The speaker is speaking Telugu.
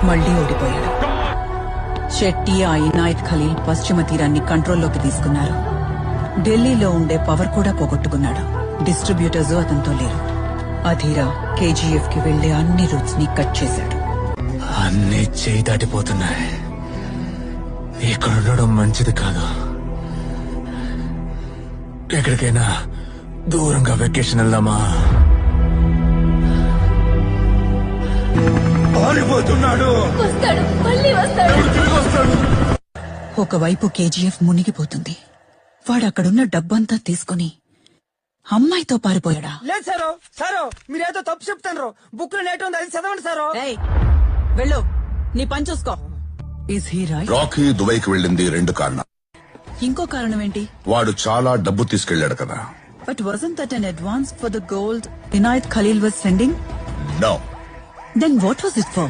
మళ్లీ ఓడిపోయాడు. శెట్టి ఆ ఇనాయత్ ఖలీల్ పశ్చిమ తీరాన్ని కంట్రోల్లోకి తీసుకున్నారు. ఢిల్లీలో ఉండే పవర్ కూడా పోగొట్టుకున్నాడు. డిస్ట్రిబ్యూటర్స్ అతనితో లేరు. అధీరా కేజీఎఫ్ కి వెళ్లే అన్ని రూట్స్ ని కట్ చేశాడు. అన్ని చేయి దాటిపోతున్నాయి. ఇక్కడ ఉండడం మంచిది కాదు. ఎక్కడికైనా దూరంగా వెకేషన్ వెళ్దామా? ఒకవైపు కేజీఎఫ్ మునిగిపోతుంది. వాడు అక్కడున్న డబ్బంతా తీసుకుని అమ్మాయితో పారిపోయాడా? లేదు సారో సారో, మీరేదో తప్పు చెప్తాను. బుక్ లో నేట్ ఉంది, అది చదవండి సారో. వెళ్ళు, నీ పని చూసుకో. Is he right? రాకీ దుబాయ్కి వెళ్ళింది 2 కారణాలు. ఇంకో కారణం ఏంటి? వాడు చాలా డబ్బు తీసుకెళ్లాడు కదా. But wasn't that an advance for the gold Inayat Khalil was sending? No. Then what was it for?